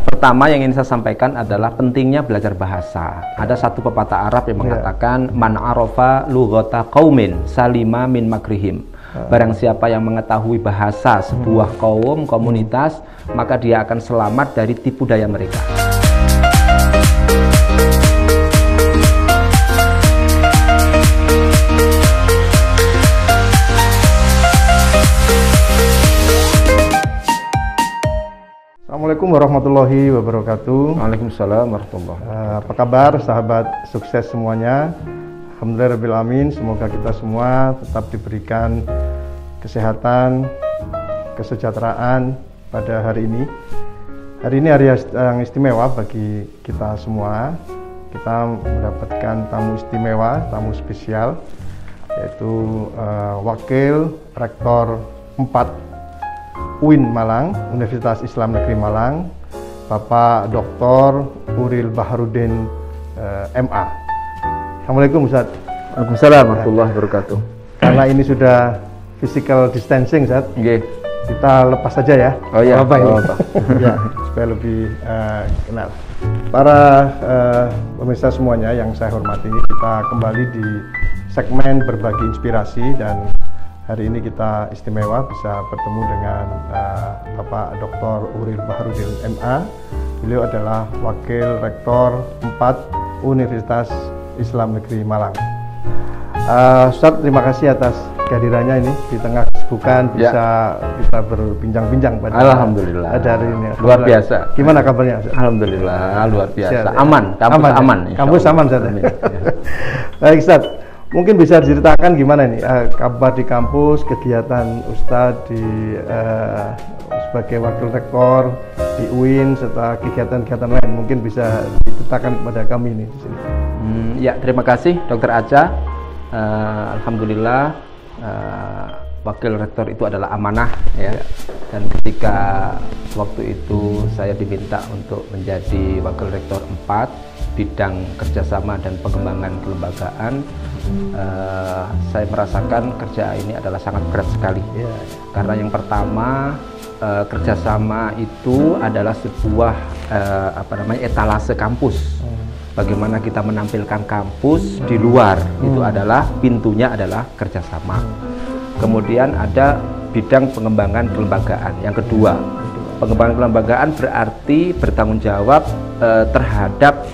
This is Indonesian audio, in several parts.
Pertama yang ingin saya sampaikan adalah pentingnya belajar bahasa. Ada satu pepatah Arab yang mengatakan man arafa lughata qaumin salima min makrihim. Barang siapa yang mengetahui bahasa sebuah kaum, komunitas, maka dia akan selamat dari tipu daya mereka. Assalamualaikum warahmatullahi wabarakatuh. Waalaikumsalam warahmatullahi wabarakatuh. Apa kabar sahabat sukses semuanya? Alhamdulillahirrahmanirrahim. Semoga kita semua tetap diberikan kesehatan, kesejahteraan pada hari ini. Hari ini hari yang istimewa bagi kita semua. Kita mendapatkan tamu istimewa, tamu spesial, yaitu Wakil Rektor 4 UIN Malang, Universitas Islam Negeri Malang, Bapak Dr. Uril Baharudin MA. Assalamualaikum Ustaz. Waalaikumsalam warahmatullahi wabarakatuh. Karena ini sudah physical distancing, Ustaz. Kita lepas saja ya. Oh iya. Apa ini? Ya, supaya lebih kenal. Para pemirsa semuanya yang saya hormati, kita kembali di segmen berbagi inspirasi, dan hari ini kita istimewa bisa bertemu dengan Bapak Dr. Uril Baharudin MA. Beliau adalah Wakil Rektor 4 Universitas Islam Negeri Malang. Ustaz, terima kasih atas kehadirannya ini di tengah kesibukan bisa berbincang-bincang pada Alhamdulillah. Hari ini. Luar biasa. Gimana kabarnya, Ustaz? Alhamdulillah, luar biasa. Sehat, Aman, kampus aman. Kampus aman, Ustaz. Baik, Ustaz. Mungkin bisa diceritakan gimana nih kabar di kampus, kegiatan Ustadz sebagai wakil rektor di UIN serta kegiatan-kegiatan lain, mungkin bisa diceritakan kepada kami nih di sini. Ya, terima kasih Dr. Aca. Alhamdulillah, wakil rektor itu adalah amanah ya. Dan ketika waktu itu saya diminta untuk menjadi wakil rektor 4 bidang kerjasama dan pengembangan kelembagaan, saya merasakan kerja ini adalah sangat berat sekali. Karena yang pertama, kerjasama itu adalah sebuah etalase kampus. Bagaimana kita menampilkan kampus di luar, itu adalah pintunya adalah kerjasama. Kemudian ada bidang pengembangan kelembagaan. Yang kedua, pengembangan kelembagaan berarti bertanggung jawab terhadap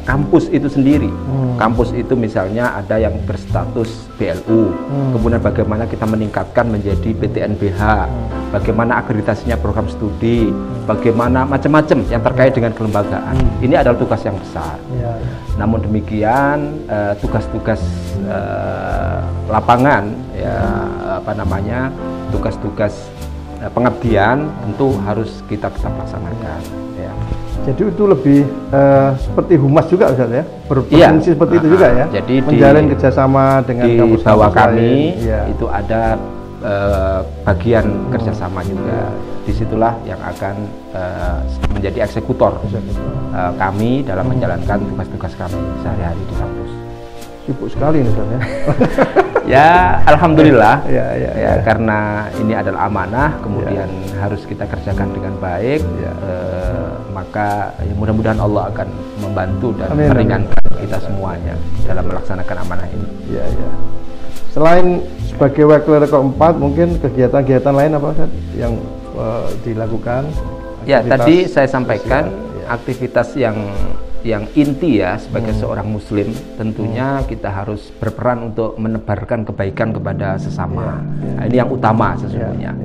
kampus itu sendiri. Kampus itu misalnya ada yang berstatus BLU, kemudian bagaimana kita meningkatkan menjadi PTNBH, bagaimana akreditasinya program studi, bagaimana macam-macam yang terkait dengan kelembagaan. Ini adalah tugas yang besar. Namun demikian, tugas-tugas lapangan, tugas-tugas pengabdian tentu harus kita tetap laksanakan. Jadi itu lebih seperti humas juga, Ustaz ya, berfungsi seperti itu juga ya. Jadi menjalin kerjasama dengan kampus bawah kami lain. Itu ada bagian kerjasama juga. Disitulah yang akan menjadi eksekutor kami dalam menjalankan tugas-tugas kami sehari-hari di kampus. Sibuk sekali nih, Ustaz ya. Ya, alhamdulillah. Karena ini adalah amanah, kemudian harus kita kerjakan dengan baik. Maka mudah-mudahan Allah akan membantu dan meringankan kita semuanya dalam melaksanakan amanah ini. Selain sebagai wakil rektor 4, mungkin kegiatan-kegiatan lain apa, Ustaz, yang dilakukan? Ya, tadi saya sampaikan aktivitas yang inti ya sebagai seorang muslim, tentunya kita harus berperan untuk menebarkan kebaikan kepada sesama. Nah, ini yang utama sesungguhnya.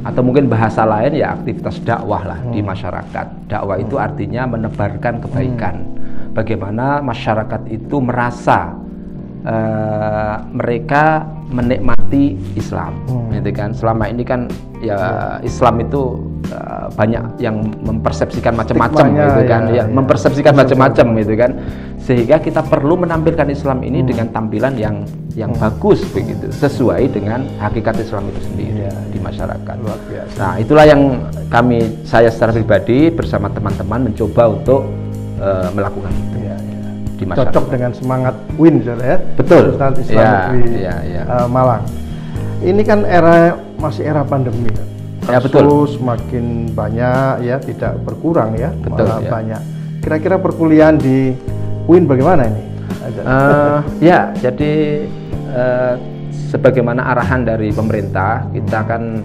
Atau mungkin bahasa lain ya aktivitas dakwah lah di masyarakat. Dakwah itu artinya menebarkan kebaikan. Bagaimana masyarakat itu merasa mereka menikmati Islam, gitu kan? Selama ini kan ya Islam itu banyak yang mempersepsikan macam-macam, gitu kan? Mempersepsikan macam-macam, gitu kan? Sehingga kita perlu menampilkan Islam ini dengan tampilan yang bagus, begitu, sesuai dengan hakikat Islam itu sendiri di masyarakat. Luar biasa. Nah, itulah yang saya secara pribadi bersama teman-teman mencoba untuk melakukan itu. Cocok dengan semangat UIN, ya. Betul. Universitas Islam Negeri Malang. Ini kan masih era pandemi, kan? kasus makin banyak ya, tidak berkurang ya, betul, malah ya. banyak. Kira-kira perkuliahan di UIN bagaimana ini? Ya, jadi sebagaimana arahan dari pemerintah, kita kan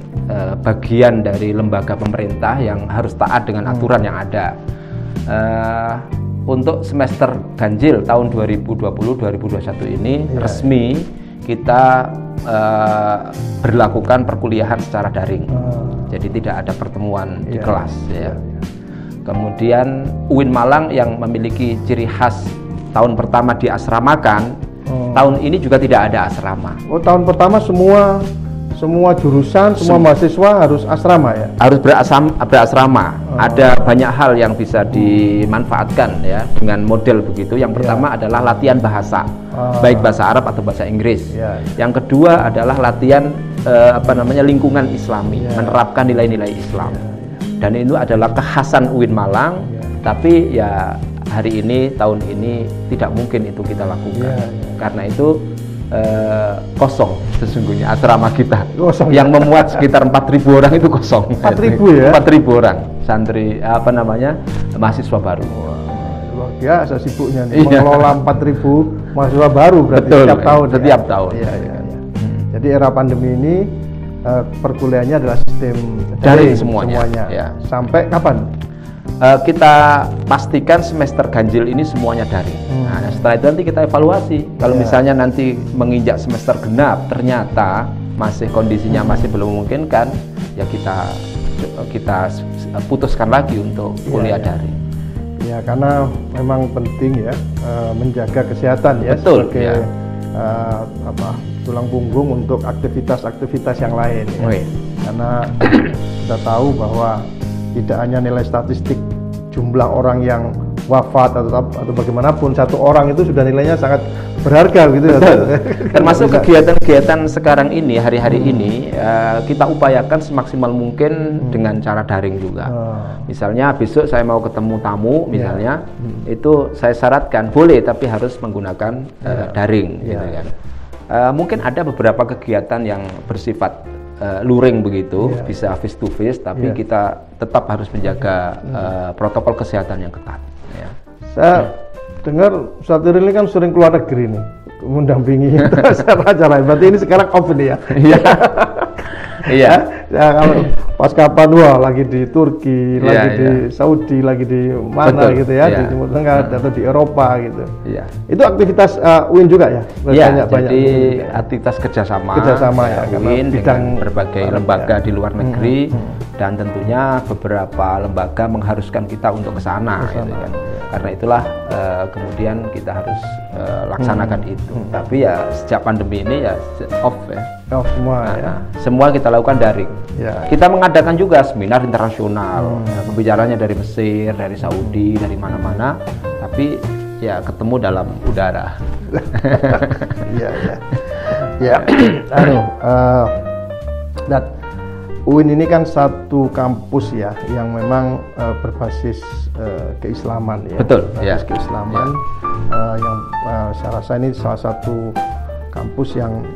bagian dari lembaga pemerintah yang harus taat dengan aturan yang ada. Untuk semester ganjil tahun 2020-2021 ini resmi kita berlakukan perkuliahan secara daring. Jadi tidak ada pertemuan di kelas ya. Kemudian UIN Malang yang memiliki ciri khas tahun pertama diasramakan, tahun ini juga tidak ada asrama. Oh, tahun pertama semua jurusan, semua mahasiswa harus asrama ya? Harus berasrama. Ada banyak hal yang bisa dimanfaatkan ya dengan model begitu. Yang pertama adalah latihan bahasa, baik bahasa Arab atau bahasa Inggris. Yang kedua adalah latihan lingkungan Islami, menerapkan nilai-nilai Islam. Dan itu adalah kekhasan UIN Malang. Tapi ya hari ini, tahun ini tidak mungkin itu kita lakukan. Karena itu kosong sesungguhnya asrama kita. Kosong, yang memuat sekitar 4.000 orang itu kosong. 4.000 ya? 4.000 orang santri mahasiswa baru. Luar biasa sibuknya nih, mengelola 4.000 mahasiswa baru berarti. Betul, setiap tahun. tahun. Jadi era pandemi ini perkuliahannya adalah sistem daring semuanya. Ya. Sampai kapan? Kita pastikan semester ganjil ini semuanya daring. Nah, setelah itu nanti kita evaluasi. Kalau misalnya nanti menginjak semester genap ternyata masih kondisinya masih belum memungkinkan, ya kita putuskan lagi untuk kuliah daring. Ya, karena memang penting ya menjaga kesehatan ya. Betul, sebagai tulang punggung untuk aktivitas-aktivitas yang lain ya. Karena kita tahu bahwa tidak hanya nilai statistik jumlah orang yang wafat atau bagaimanapun, satu orang itu sudah nilainya sangat berharga gitu ya. Termasuk kegiatan-kegiatan sekarang ini, hari-hari ini kita upayakan semaksimal mungkin dengan cara daring juga. Misalnya besok saya mau ketemu tamu misalnya, itu saya syaratkan boleh tapi harus menggunakan daring gitu kan. Mungkin ada beberapa kegiatan yang bersifat luring begitu, bisa face to face, tapi kita tetap harus menjaga protokol kesehatan yang ketat. Ya. Saya dengar Ustaz Iril ini kan sering keluar negeri nih, mendampingi acara-acara. Berarti ini sekarang off nih ya? Iya. Ya, kalau pas kapan lagi di Turki, lagi di Saudi, lagi di mana gitu ya, di Timur Tengah atau di Eropa gitu. Itu aktivitas UIN juga ya? Banyak jadi aktivitas kerjasama ya, UIN dengan berbagai lembaga di luar negeri, dan tentunya beberapa lembaga mengharuskan kita untuk ke sana gitu kan. Karena itulah kemudian kita harus laksanakan itu. Tapi ya sejak pandemi ini ya off ya. Off semua ya. Semua kita lakukan daring. Kita mengadakan juga seminar internasional. Pembicaranya dari Mesir, dari Saudi, dari mana-mana. Tapi ya ketemu dalam udara. Dan UIN ini kan satu kampus ya yang memang berbasis keislaman ya. Betul. Berbasis keislaman yang saya rasa ini salah satu kampus yang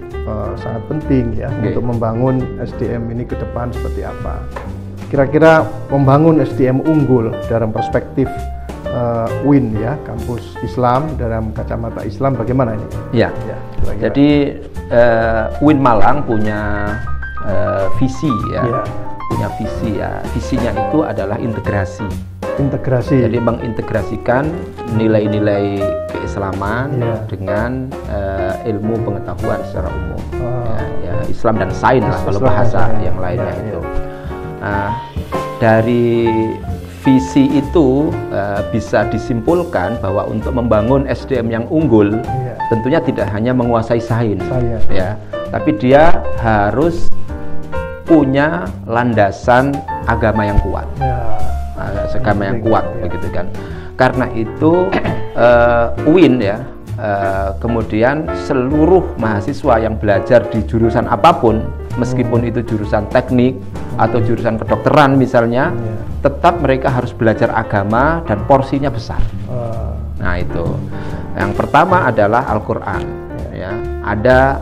sangat penting ya untuk membangun SDM ini ke depan seperti apa. Kira-kira membangun SDM unggul dalam perspektif UIN ya, kampus Islam dalam kacamata Islam bagaimana ini? Jadi UIN Malang punya visi ya, punya visi ya. Visinya itu adalah integrasi. Jadi mengintegrasikan nilai-nilai keislaman dengan ilmu pengetahuan secara umum. Ya, Islam dan sains lah kalau bahasa yang lainnya itu. Dari visi itu bisa disimpulkan bahwa untuk membangun SDM yang unggul, tentunya tidak hanya menguasai sains, ya, tapi dia harus punya landasan agama yang kuat, agama yang kuat, begitu kan. Karena itu UIN ya, kemudian seluruh mahasiswa yang belajar di jurusan apapun, meskipun itu jurusan teknik atau jurusan kedokteran misalnya, tetap mereka harus belajar agama dan porsinya besar. Nah itu, yang pertama adalah Al-Quran. Ya, ada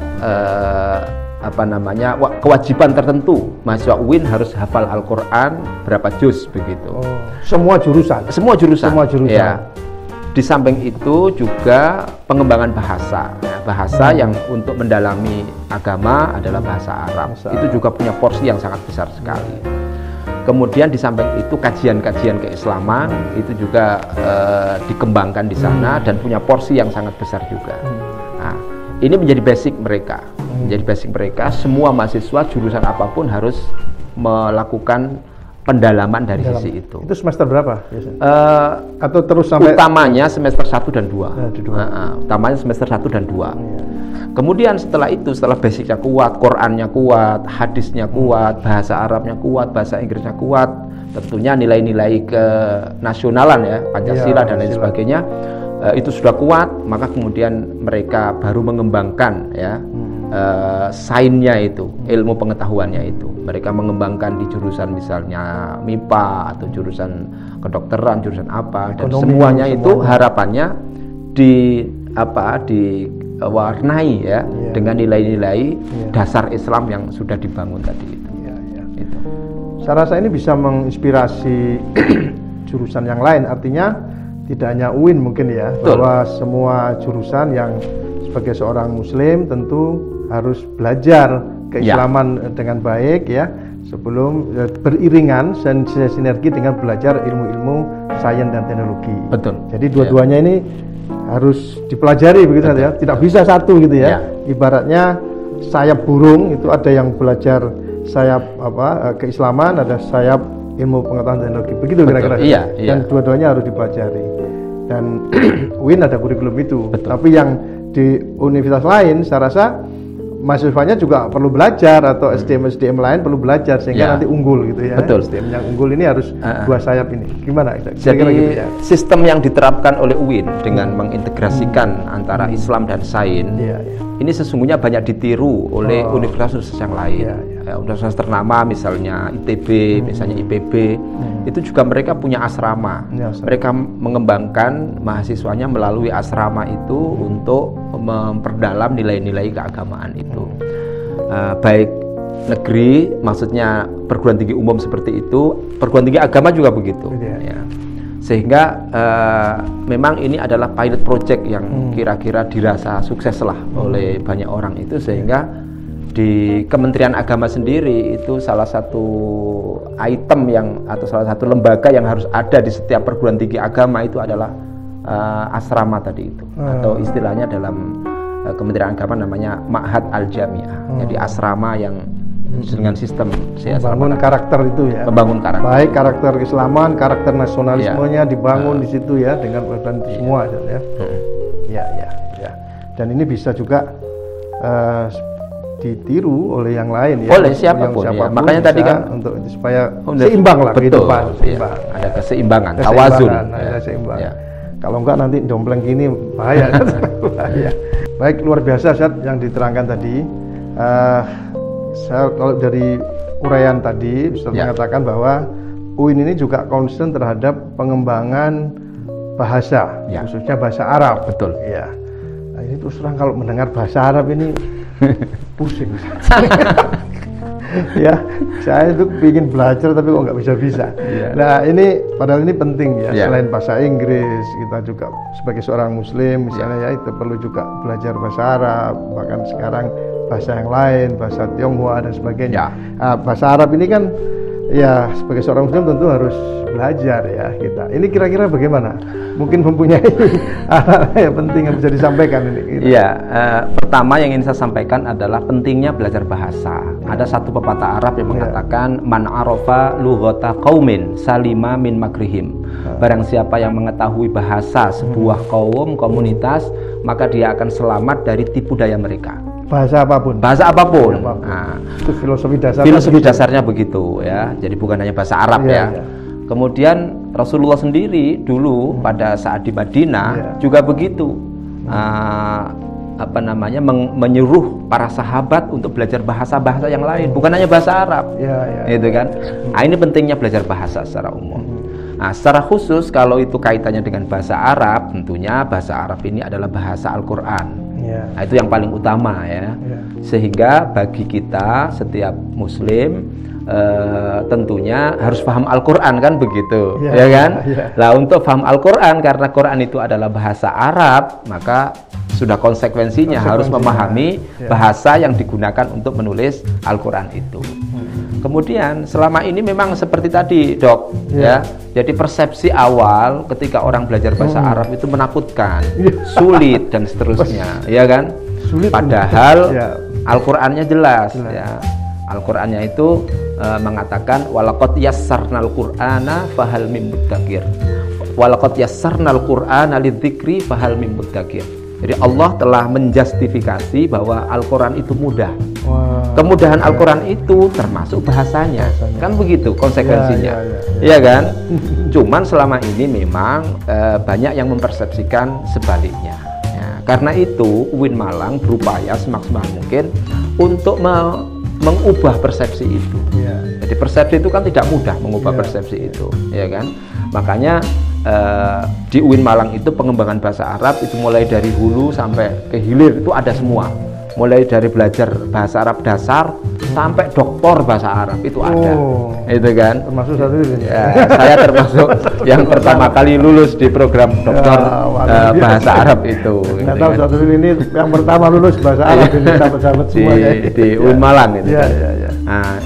kewajiban tertentu. Mahasiswa UIN harus hafal Al-Qur'an berapa juz begitu. Semua jurusan. Semua jurusan. Ya. Ya. Di samping itu juga pengembangan bahasa. Bahasa yang untuk mendalami agama adalah bahasa Arab. Itu juga punya porsi yang sangat besar sekali. Kemudian di samping itu kajian-kajian keislaman itu juga dikembangkan di sana dan punya porsi yang sangat besar juga. Nah, ini menjadi basic mereka. Menjadi basic mereka, semua mahasiswa jurusan apapun harus melakukan pendalaman dari sisi itu. Itu semester berapa biasanya? Atau terus sampai utamanya semester 1 dan 2. Utamanya semester 1 dan 2. Kemudian setelah itu, setelah basicnya kuat, Qur'annya kuat, hadisnya kuat, bahasa Arabnya kuat, bahasa Inggrisnya kuat, tentunya nilai-nilai kenasionalan ya, Pancasila dan lain sebagainya, itu sudah kuat, maka kemudian mereka baru mengembangkan ya sainnya itu, ilmu pengetahuannya itu. Mereka mengembangkan di jurusan misalnya MIPA atau jurusan kedokteran, jurusan apa, dan semuanya itu harapannya diwarnai ya dengan nilai-nilai dasar Islam yang sudah dibangun tadi itu. Itu. Saya rasa ini bisa menginspirasi jurusan yang lain, artinya tidak hanya UIN mungkin ya. Betul. Bahwa semua jurusan yang sebagai seorang muslim tentu harus belajar keislaman dengan baik ya, sebelum beriringan dan sinergi dengan belajar ilmu-ilmu sains dan teknologi. Betul. Jadi dua-duanya ini harus dipelajari begitu ya, tidak bisa satu gitu ya. Ibaratnya sayap burung itu ada yang belajar sayap keislaman, ada sayap ilmu pengetahuan teknologi. Begitu kira-kira. Dan dua-duanya harus dipelajari. Dan UIN ada kurikulum itu. Betul. Tapi yang di universitas lain saya rasa mahasiswanya juga perlu belajar, atau SDM lain perlu belajar sehingga nanti unggul gitu ya. Betul. SDM yang unggul ini harus dua sayap ini. Gimana? Jadi gitu ya? Sistem yang diterapkan oleh UIN dengan mengintegrasikan antara Islam dan sains ini sesungguhnya banyak ditiru oleh universitas yang lain. Universitas ternama misalnya ITB, misalnya IPB, itu juga mereka punya asrama. Mereka mengembangkan mahasiswanya melalui asrama itu untuk memperdalam nilai-nilai keagamaan itu. Baik negeri, maksudnya perguruan tinggi umum seperti itu, perguruan tinggi agama juga begitu. Ya. Sehingga memang ini adalah pilot project yang kira-kira dirasa sukses lah oleh banyak orang itu, sehingga di Kementerian Agama sendiri itu salah satu item atau salah satu lembaga yang harus ada di setiap perguruan tinggi agama itu adalah asrama tadi itu, atau istilahnya dalam Kementerian Agama namanya Ma'had Al-Jami'ah. Jadi asrama yang dengan sistem membangun karakter itu ya. Membangun karakter. Baik karakter keislaman, karakter nasionalismenya dibangun di situ ya, dengan semua ya. Ya. Dan ini bisa juga ditiru oleh yang lain ya. Oleh siapapun ya. Makanya tadi kan untuk supaya seimbang lah kehidupan. Ada keseimbangan, tawazun. Seimbang. Kalau enggak nanti dompleng gini bahaya. Bahaya. Baik, luar biasa Ustaz yang diterangkan tadi. Saya kalau dari uraian tadi Ustaz mengatakan bahwa UIN ini juga concern terhadap pengembangan bahasa, khususnya bahasa Arab. Betul. Ya. Nah, ini terus terang kalau mendengar bahasa Arab ini pusing. Ya, saya itu ingin belajar tapi kok nggak bisa. Nah, ini padahal ini penting ya. Selain bahasa Inggris, kita juga sebagai seorang Muslim misalnya ya itu perlu juga belajar bahasa Arab, bahkan sekarang bahasa yang lain, bahasa Tionghoa dan sebagainya. Bahasa Arab ini kan ya sebagai seorang Muslim tentu harus belajar ya kita. Ini kira-kira bagaimana? Mungkin mempunyai hal yang penting yang bisa disampaikan ini. Iya, pertama yang ingin saya sampaikan adalah pentingnya belajar bahasa. Ada satu pepatah Arab yang mengatakan man arafa lughata qaumin salima min makrihim. Barang siapa yang mengetahui bahasa sebuah kaum, komunitas, maka dia akan selamat dari tipu daya mereka. Bahasa apapun. Nah, itu filosofi dasarnya begitu ya. Jadi bukan hanya bahasa Arab ya. Kemudian Rasulullah sendiri dulu pada saat di Madinah juga begitu. Menyuruh para sahabat untuk belajar bahasa-bahasa yang lain, bukan hanya bahasa Arab. Gitu kan. Nah, ini pentingnya belajar bahasa secara umum. Nah, secara khusus kalau itu kaitannya dengan bahasa Arab, tentunya bahasa Arab ini adalah bahasa Al-Qur'an. Nah, itu yang paling utama ya. Sehingga bagi kita setiap muslim tentunya harus paham Al-Quran kan begitu, ya kan? Lah untuk paham Al-Quran, karena Quran itu adalah bahasa Arab, maka sudah konsekuensinya harus memahami bahasa yang digunakan untuk menulis Al-Quran itu. Kemudian selama ini memang seperti tadi dok, ya. Jadi persepsi awal ketika orang belajar bahasa Arab itu menakutkan, sulit dan seterusnya, ya kan? Sulit. Padahal Al-Qurannya jelas, ya. Al-Qurannya itu mengatakan walaqad yassarnal Qur'ana fahal mim muddakir. Walaqad yassarnal Qur'ana lidzikri fahal mim muddakir. Jadi Allah telah menjustifikasi bahwa Al-Quran itu mudah. Kemudahan Al-Quran itu termasuk bahasanya. Kan begitu konsekuensinya. Iya kan? Cuman selama ini memang banyak yang mempersepsikan sebaliknya. Ya, karena itu UIN Malang berupaya semaksimal mungkin untuk mengubah persepsi itu. Jadi persepsi itu kan tidak mudah mengubah persepsi itu, ya kan? Makanya di UIN Malang itu pengembangan bahasa Arab itu mulai dari hulu sampai ke hilir itu ada semua. Mulai dari belajar bahasa Arab dasar sampai doktor bahasa Arab itu ada. Itu kan? Termasuk satu ini. Ya, saya termasuk yang pertama kali lulus di program doktor bahasa Arab itu. Nggak tahu satu ini yang pertama lulus bahasa Arab ini sahabat-sahabat semua di UIN Malang itu. Nah,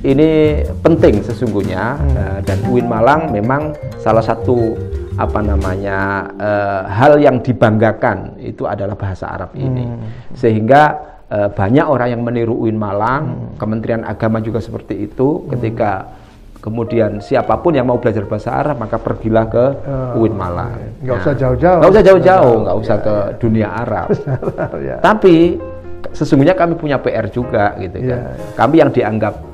ini penting sesungguhnya, dan UIN Malang memang salah satu hal yang dibanggakan itu adalah bahasa Arab ini, sehingga banyak orang yang meniru UIN Malang. Kementerian Agama juga seperti itu. Ketika kemudian siapapun yang mau belajar bahasa Arab maka pergilah ke UIN Malang. Nggak usah jauh-jauh. Nggak usah ke dunia Arab. Tapi sesungguhnya kami punya PR juga gitu kan. Kami yang dianggap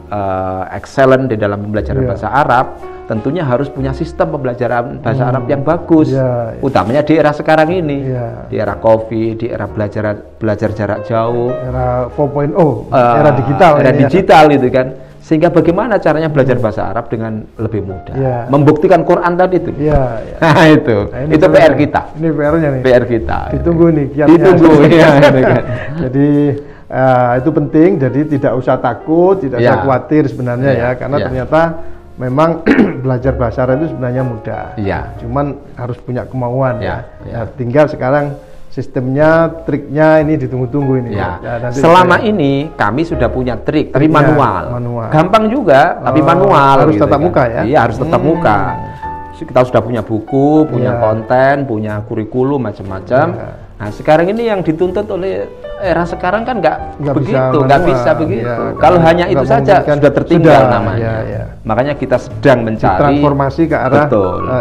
excellent di dalam pembelajaran bahasa Arab tentunya harus punya sistem pembelajaran bahasa Arab yang bagus, utamanya di era sekarang ini, di era COVID, di era belajar jarak jauh, era 4.0, era digital, digital itu kan. Sehingga bagaimana caranya belajar bahasa Arab dengan lebih mudah, membuktikan Quran tadi itu. Nah, itu PR kita. Ini PR-nya nih. PR kita. Ditunggu nih kiatnya. Ditunggu, ya. Jadi itu penting. Jadi tidak usah takut, tidak usah khawatir sebenarnya ya, karena ternyata memang belajar bahasa Arab itu sebenarnya mudah. Cuman harus punya kemauan. Nah, tinggal sekarang sistemnya, triknya ini ditunggu-tunggu ini. Selama ini kami sudah punya trik, tapi manual. Gampang juga, tapi manual. Harus tetap muka ya? Iya, harus tetap muka. Kita sudah punya buku, punya konten, punya kurikulum macam-macam. Nah, sekarang ini yang dituntut oleh era sekarang kan nggak begitu, nggak bisa begitu. Kalau hanya itu saja sudah tertinggal namanya. Makanya kita sedang mencari transformasi ke arah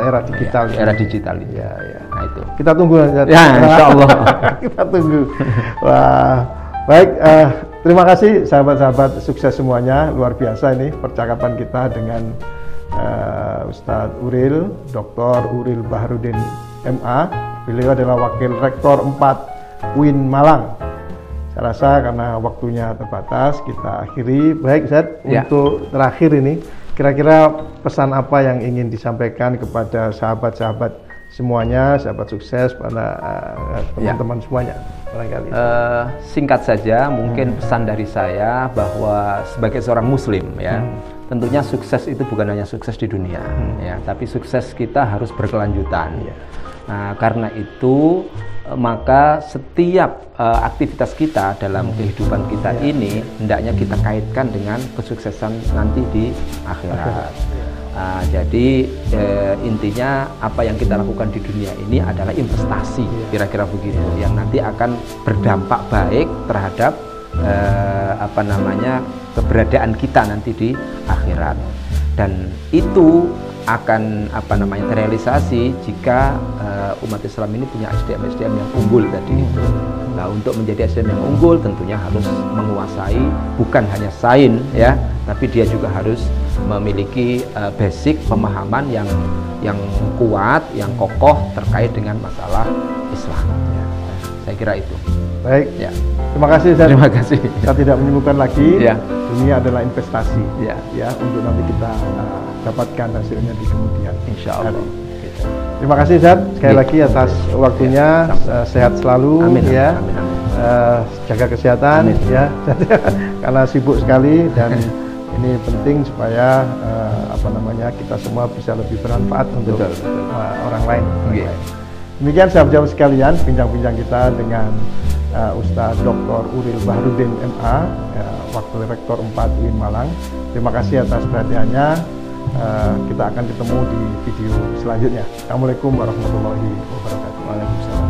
era digital. Era digital ini. Nah, itu. Kita tunggu ya. Insya Allah. Kita tunggu. Wah, baik. Terima kasih sahabat-sahabat, sukses semuanya. Luar biasa ini percakapan kita dengan Ustadz Uril, Dr. Uril Baharudin MA. Beliau adalah Wakil Rektor 4 UIN Malang. Saya rasa karena waktunya terbatas, kita akhiri. Baik, Ustadz, untuk terakhir ini, kira-kira pesan apa yang ingin disampaikan kepada sahabat-sahabat semuanya, sahabat sukses, pada teman-teman semuanya barangkali? Singkat saja, mungkin pesan dari saya bahwa sebagai seorang Muslim ya, tentunya sukses itu bukan hanya sukses di dunia, ya, tapi sukses kita harus berkelanjutan. Nah, karena itu maka setiap aktivitas kita dalam kehidupan kita ini hendaknya kita kaitkan dengan kesuksesan nanti di akhirat. Jadi intinya apa yang kita lakukan di dunia ini adalah investasi, kira-kira begitu, yang nanti akan berdampak baik terhadap keberadaan kita nanti di akhirat. Dan itu akan terrealisasi jika umat Islam ini punya SDM yang unggul tadi itu. Nah, untuk menjadi SDM yang unggul tentunya harus menguasai bukan hanya sains ya, tapi dia juga harus memiliki basic pemahaman yang kuat, yang kokoh terkait dengan masalah Islam. Ya, saya kira itu. Baik. Ya. Terima kasih. Terima kasih. Kita tidak menyebutkan lagi. Dunia adalah investasi. Ya, untuk nanti kita dapatkan hasilnya di kemudian. Insya Allah. Terima kasih Ustaz sekali lagi atas waktunya. Sehat selalu. Amin. Ya. Amin. Amin. Jaga kesehatan. Amin. Ya. Karena sibuk sekali dan ini penting supaya kita semua bisa lebih bermanfaat untuk orang lain. Demikian sahabat-sahabat sekalian, bincang-bincang kita dengan Ustadz Dr. Uril Bahrudin MA, Wakil Rektor 4 UIN Malang. Terima kasih atas perhatiannya. Kita akan ketemu di video selanjutnya. Assalamualaikum warahmatullahi wabarakatuh. Waalaikumsalam.